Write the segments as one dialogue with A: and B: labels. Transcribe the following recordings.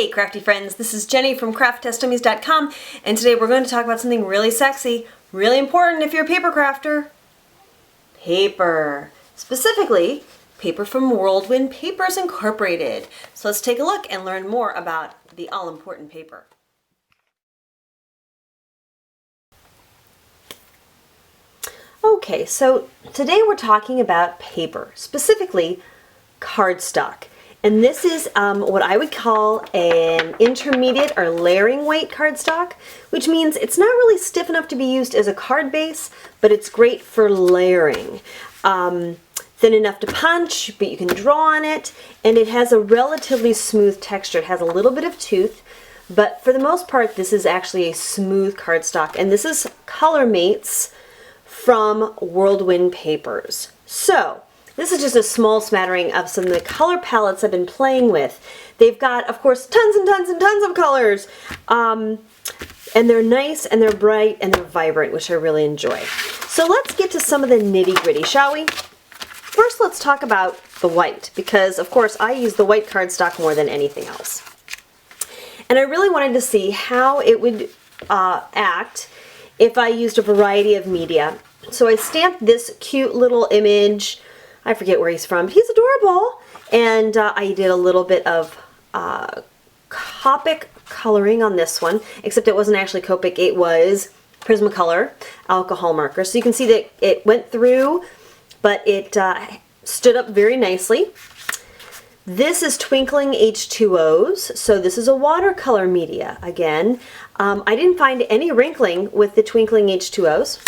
A: Hey crafty friends, this is Jenny from crafttestdummies.com, and today we're going to talk about something really sexy, really important if you're a paper crafter. Paper. Specifically, paper from WorldWin Papers Incorporated. So let's take a look and learn more about the all-important paper. Okay, so today we're talking about paper, specifically cardstock. And this is what I would call an intermediate or layering weight cardstock, which means it's not really stiff enough to be used as a card base, but it's great for layering. Thin enough to punch, but you can draw on it, and it has a relatively smooth texture. It has a little bit of tooth, but for the most part, this is actually a smooth cardstock, and this is Color Mates from WorldWin Papers. So, this is just a small smattering of some of the color palettes I've been playing with. They've got, of course, tons and tons and tons of colors. And they're nice and they're bright and they're vibrant, which I really enjoy. So let's get to some of the nitty-gritty, shall we? First, let's talk about the white, because, of course, I use the white cardstock more than anything else. And I really wanted to see how it would act if I used a variety of media. So I stamped this cute little image. I forget where he's from. He's adorable. And I did a little bit of Copic coloring on this one, except it wasn't actually Copic, it was Prismacolor alcohol marker. So you can see that it went through, but it stood up very nicely. This is Twinkling H2Os, so this is a watercolor media again. I didn't find any wrinkling with the Twinkling H2Os.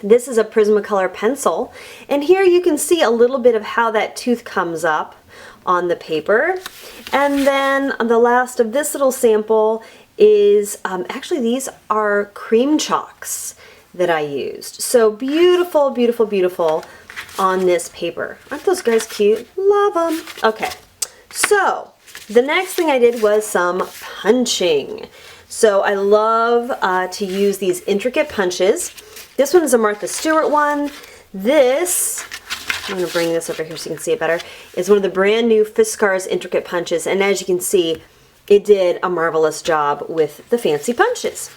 A: This is a Prismacolor pencil, and here you can see a little bit of how that tooth comes up on the paper. And then the last of this little sample is, actually these are cream chalks that I used. So beautiful, beautiful, beautiful on this paper. Aren't those guys cute? Love them. Okay, so the next thing I did was some punching. So I love to use these intricate punches. This one is a Martha Stewart one. This, I'm going to bring this over here so you can see it better, is one of the brand new Fiskars Intricate Punches. And as you can see, it did a marvelous job with the fancy punches.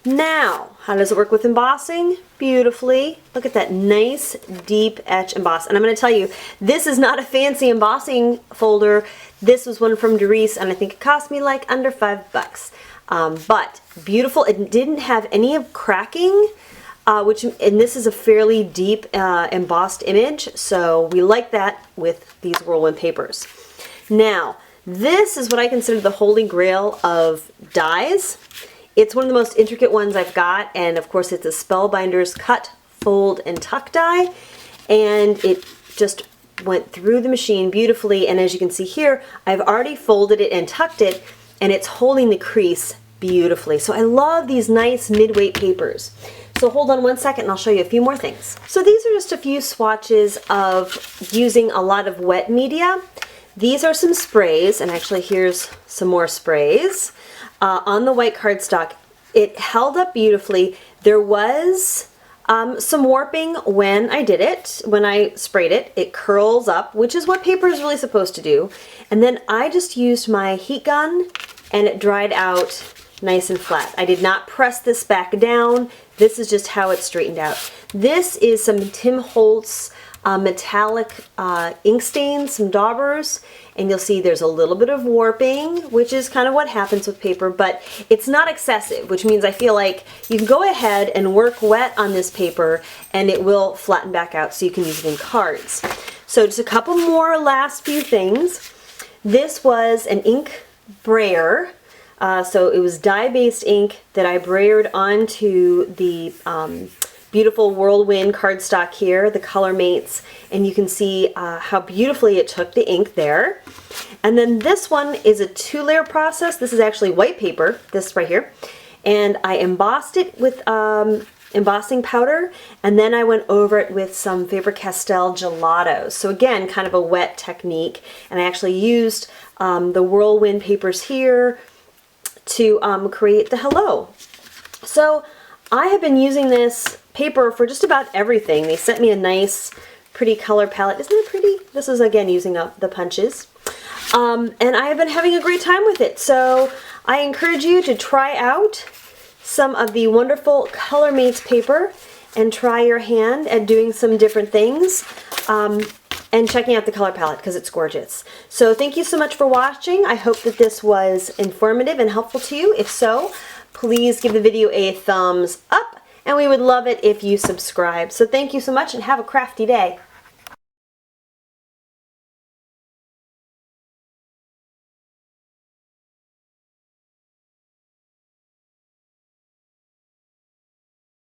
A: Now, how does it work with embossing? Beautifully. Look at that nice, deep etch emboss. And I'm going to tell you, this is not a fancy embossing folder. This was one from Doris, and I think it cost me like under $5. But beautiful. It didn't have any of cracking, and this is a fairly deep embossed image, so we like that with these WorldWin papers. Now, this is what I consider the holy grail of dies. It's one of the most intricate ones I've got, and of course it's a Spellbinders cut, fold, and tuck die, and it just went through the machine beautifully, and as you can see here, I've already folded it and tucked it, and it's holding the crease beautifully. So I love these nice mid-weight papers. So hold on one second and I'll show you a few more things. So these are just a few swatches of using a lot of wet media. These are some sprays, and actually here's some more sprays. On the white cardstock, it held up beautifully. There was some warping when I did it, when I sprayed it. It curls up, which is what paper is really supposed to do. And then I just used my heat gun and it dried out nice and flat. I did not press this back down. This is just how it straightened out. This is some Tim Holtz metallic ink stains, some daubers, and you'll see there's a little bit of warping, which is kind of what happens with paper, but it's not excessive, which means I feel like you can go ahead and work wet on this paper and it will flatten back out so you can use it in cards. So just a couple more last few things. This was an ink brayer. So it was dye-based ink that I brayered onto the beautiful WorldWin cardstock here, the Color Mates, and you can see how beautifully it took the ink there. And then this one is a 2-layer process. This is actually white paper, this right here, and I embossed it with embossing powder, and then I went over it with some Faber-Castell gelatos. So again, kind of a wet technique, and I actually used the WorldWin papers here to create the hello. So I have been using this paper for just about everything. They sent me a nice, pretty color palette. Isn't it pretty? This is again using the punches. And I have been having a great time with it. So I encourage you to try out some of the wonderful Color Mates paper and try your hand at doing some different things and checking out the color palette because it's gorgeous. So thank you so much for watching. I hope that this was informative and helpful to you. If so, please give the video a thumbs up, and we would love it if you subscribe. So thank you so much and have a crafty day.